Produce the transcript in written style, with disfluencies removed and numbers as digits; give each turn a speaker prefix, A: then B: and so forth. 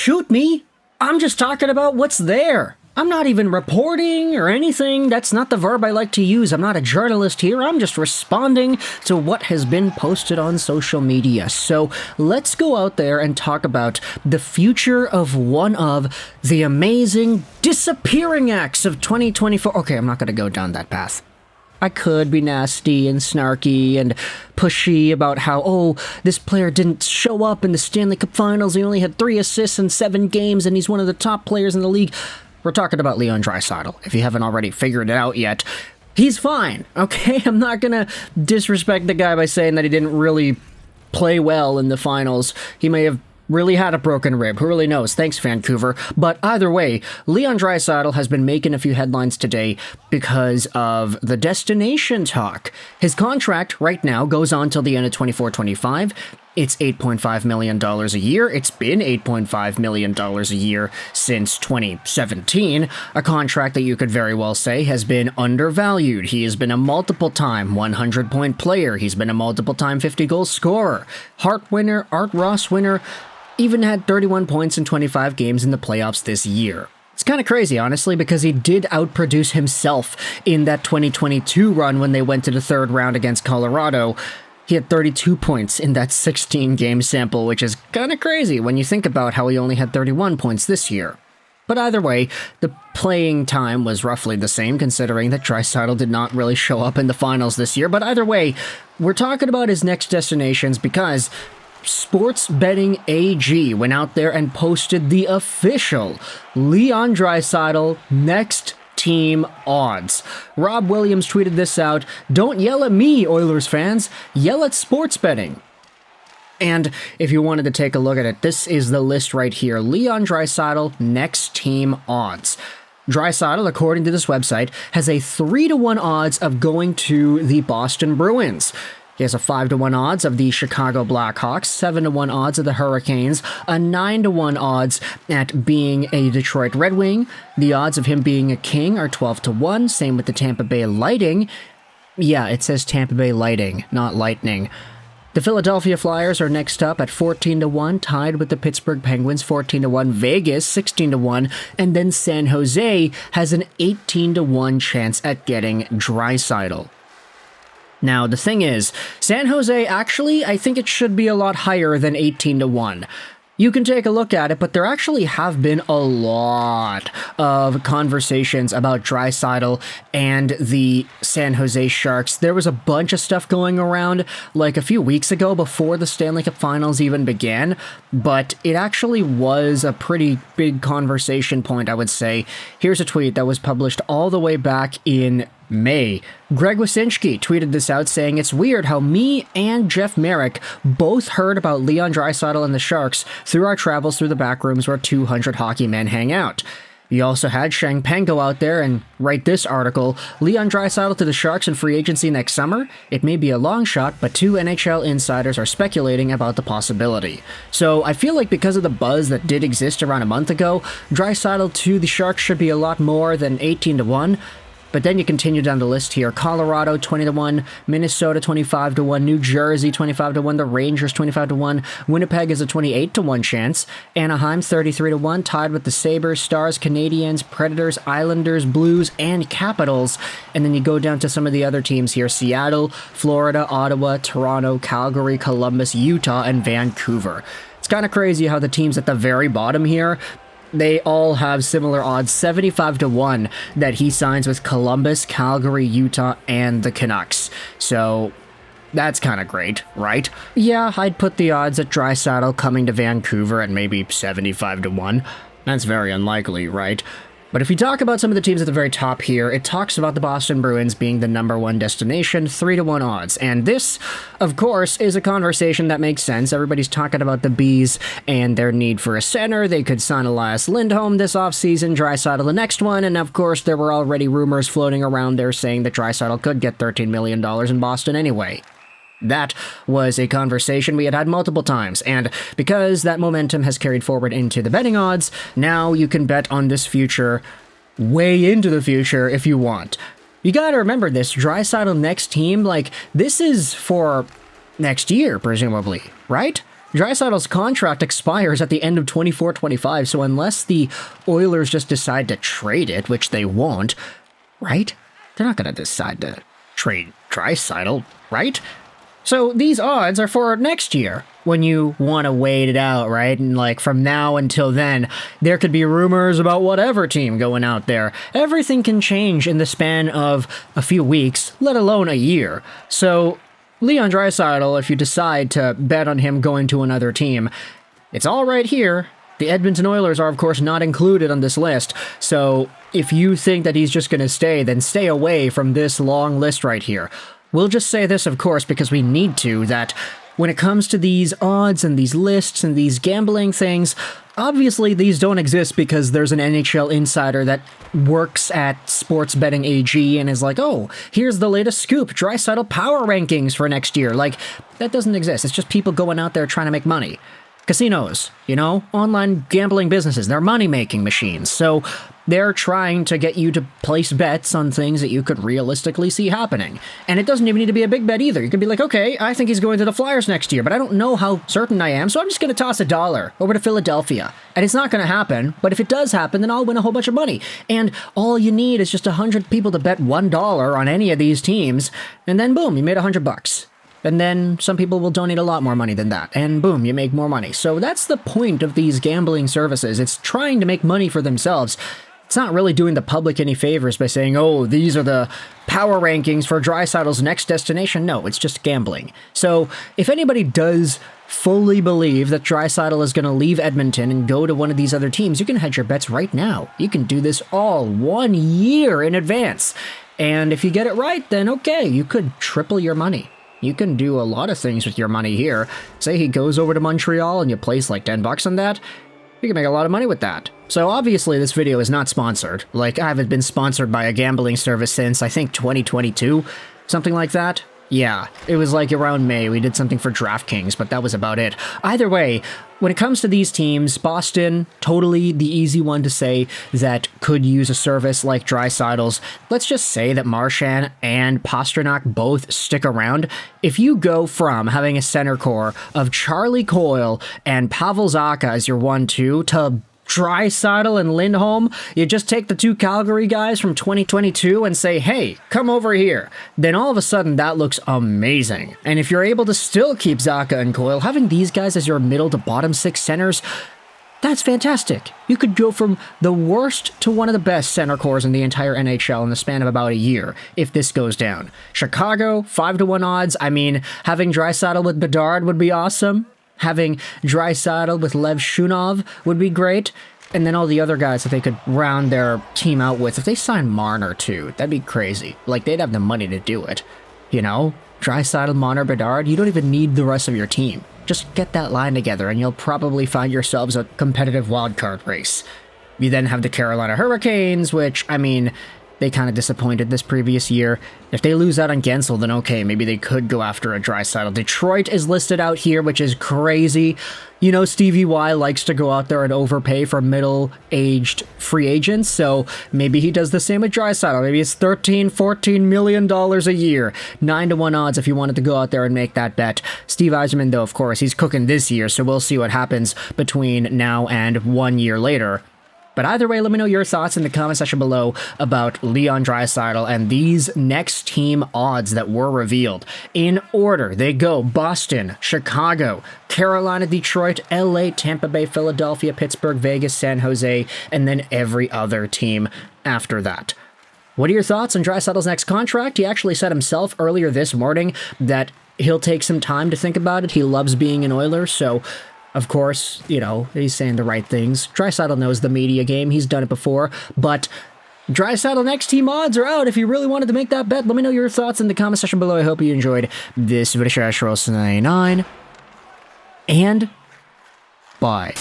A: shoot me. I'm just talking about what's there. I'm not even reporting or anything. That's not the verb I like to use. I'm not a journalist here. I'm just responding to what has been posted on social media. So let's go out there and talk about the future of one of the amazing disappearing acts of 2024. Okay, I'm not going to go down that path. I could be nasty and snarky and pushy about how, this player didn't show up in the Stanley Cup Finals. He only had 3 assists in 7 games, and he's one of the top players in the league. We're talking about Leon Draisaitl, if you haven't already figured it out yet. He's fine, okay? I'm not gonna disrespect the guy by saying that he didn't really play well in the finals. He may have really had a broken rib. Who really knows? Thanks, Vancouver. But either way, Leon Draisaitl has been making a few headlines today because of the destination talk. His contract right now goes on till the end of 24-25. It's $8.5 million a year. It's been $8.5 million a year since 2017, a contract that you could very well say has been undervalued. He has been a multiple-time 100-point player. He's been a multiple-time 50-goal scorer, Hart winner, Art Ross winner, even had 31 points in 25 games in the playoffs this year. It's kind of crazy, honestly, because he did outproduce himself in that 2022 run when they went to the third round against Colorado. He had 32 points in that 16-game sample, which is kind of crazy when you think about how he only had 31 points this year. But either way, the playing time was roughly the same, considering that Draisaitl did not really show up in the finals this year. But either way, we're talking about his next destinations because Sports Betting AG went out there and posted the official Leon Draisaitl next team odds. Rob Williams tweeted this out. Don't yell at me, Oilers fans. Yell at sports betting. And if you wanted to take a look at it, this is the list right here. Leon Draisaitl next team odds. Draisaitl, according to this website, has a 3-1 odds of going to the Boston Bruins. He has a 5-1 odds of the Chicago Blackhawks, 7-1 odds of the Hurricanes, a 9-1 odds at being a Detroit Red Wing. The odds of him being a King are 12-1, same with the Tampa Bay Lightning. Yeah, it says Tampa Bay Lightning, not Lightning. The Philadelphia Flyers are next up at 14-1, tied with the Pittsburgh Penguins, 14-1, Vegas, 16-1, and then San Jose has an 18-1 chance at getting Draisaitl. Now, the thing is, San Jose, actually, I think it should be a lot higher than 18-1. You can take a look at it, but there actually have been a lot of conversations about Draisaitl and the San Jose Sharks. There was a bunch of stuff going around like a few weeks ago before the Stanley Cup Finals even began, but it actually was a pretty big conversation point, I would say. Here's a tweet that was published all the way back in May. Greg Wyszynski tweeted this out saying, "It's weird how me and Jeff Merrick both heard about Leon Draisaitl and the Sharks through our travels through the back rooms where 200 hockey men hang out." You also had Shang Peng go out there and write this article, "Leon Draisaitl to the Sharks in free agency next summer? It may be a long shot, but 2 NHL insiders are speculating about the possibility." So I feel like because of the buzz that did exist around a month ago, Draisaitl to the Sharks should be a lot more than 18-1. But then you continue down the list here. Colorado, 20-1. Minnesota, 25-1. New Jersey, 25-1. The Rangers, 25-1. Winnipeg is a 28-1 chance. Anaheim, 33-1. Tied with the Sabres, Stars, Canadiens, Predators, Islanders, Blues, and Capitals. And then you go down to some of the other teams here. Seattle, Florida, Ottawa, Toronto, Calgary, Columbus, Utah, and Vancouver. It's kind of crazy how the teams at the very bottom here, they all have similar odds, 75-1, that he signs with Columbus, Calgary, Utah, and the Canucks. So that's kind of great, right? Yeah, I'd put the odds at Draisaitl coming to Vancouver at maybe 75-1. That's very unlikely, right? But if you talk about some of the teams at the very top here, it talks about the Boston Bruins being the #1 destination, 3-1 odds. And this, of course, is a conversation that makes sense. Everybody's talking about the Bees and their need for a center. They could sign Elias Lindholm this offseason, Draisaitl the next one, and of course there were already rumors floating around there saying that Draisaitl could get $13 million in Boston anyway. That was a conversation we had had multiple times, and because that momentum has carried forward into the betting odds, now you can bet on this future way into the future if you want. You gotta remember this, Draisaitl next team, like, this is for next year, presumably, right? Draisaitl's contract expires at the end of 24-25, so unless the Oilers just decide to trade it, which they won't, right? They're not going to decide to trade Draisaitl, right? So these odds are for next year, when you want to wait it out, right? And like from now until then, there could be rumors about whatever team going out there. Everything can change in the span of a few weeks, let alone a year. So Leon Draisaitl, if you decide to bet on him going to another team, it's all right here. The Edmonton Oilers are, of course, not included on this list. So if you think that he's just going to stay, then stay away from this long list right here. We'll just say this, of course, because we need to, that when it comes to these odds and these lists and these gambling things, obviously these don't exist because there's an NHL insider that works at Sports Betting AG and is like, oh, here's the latest scoop, Draisaitl power rankings for next year. Like, that doesn't exist. It's just people going out there trying to make money. Casinos, you know, online gambling businesses, they're money-making machines. So they're trying to get you to place bets on things that you could realistically see happening. And it doesn't even need to be a big bet either. You could be like, okay, I think he's going to the Flyers next year, but I don't know how certain I am, so I'm just going to toss $1 over to Philadelphia. And it's not going to happen, but if it does happen, then I'll win a whole bunch of money. And all you need is just 100 people to bet $1 on any of these teams, and then boom, you made $100. And then some people will donate a lot more money than that, and boom, you make more money. So that's the point of these gambling services. It's trying to make money for themselves. It's not really doing the public any favors by saying, oh, these are the power rankings for Draisaitl's next destination. No, it's just gambling. So if anybody does fully believe that Draisaitl is going to leave Edmonton and go to one of these other teams, you can hedge your bets right now. You can do this all 1 year in advance. And if you get it right, then okay, you could triple your money. You can do a lot of things with your money here. Say he goes over to Montreal and you place like $10 on that, you can make a lot of money with that. So obviously this video is not sponsored. Like, I haven't been sponsored by a gambling service since, I think, 2022, something like that. Yeah, it was like around May. We did something for DraftKings, but that was about it. Either way, when it comes to these teams, Boston, totally the easy one to say that could use a service like Draisaitl's. Let's just say that Marchand and Pastrnak both stick around. If you go from having a center core of Charlie Coyle and Pavel Zacha as your 1-2 to Draisaitl and Lindholm, you just take the two Calgary guys from 2022 and say, hey, come over here. Then all of a sudden that looks amazing. And if you're able to still keep Zacha and Coyle, having these guys as your middle to bottom six centers, that's fantastic. You could go from the worst to one of the best center cores in the entire NHL in the span of about a year if this goes down. Chicago, 5-1 odds. I mean, having Draisaitl with Bedard would be awesome. Having Draisaitl with Lev Shunov would be great. And then all the other guys that they could round their team out with. If they sign Marner too, that'd be crazy. Like, they'd have the money to do it. You know? Draisaitl, Marner, Bedard, you don't even need the rest of your team. Just get that line together and you'll probably find yourselves a competitive wildcard race. You then have the Carolina Hurricanes, which, I mean, they kind of disappointed this previous year. If they lose out on Gensel, then okay, maybe they could go after a Draisaitl. Detroit is listed out here, which is crazy. You know, Stevie Y likes to go out there and overpay for middle-aged free agents, so maybe he does the same with Draisaitl. Maybe it's $13-14 million a year. 9-1 odds if you wanted to go out there and make that bet. Steve Yzerman, though, of course, he's cooking this year, so we'll see what happens between now and 1 year later. But either way, let me know your thoughts in the comment section below about Leon Draisaitl and these next team odds that were revealed. In order, they go Boston, Chicago, Carolina, Detroit, LA, Tampa Bay, Philadelphia, Pittsburgh, Vegas, San Jose, and then every other team after that. What are your thoughts on Draisaitl's next contract? He actually said himself earlier this morning that he'll take some time to think about it. He loves being an Oiler, so of course, you know, he's saying the right things. Draisaitl knows the media game. He's done it before. But Draisaitl next team odds are out. If you really wanted to make that bet, let me know your thoughts in the comment section below. I hope you enjoyed this video. 99 and bye.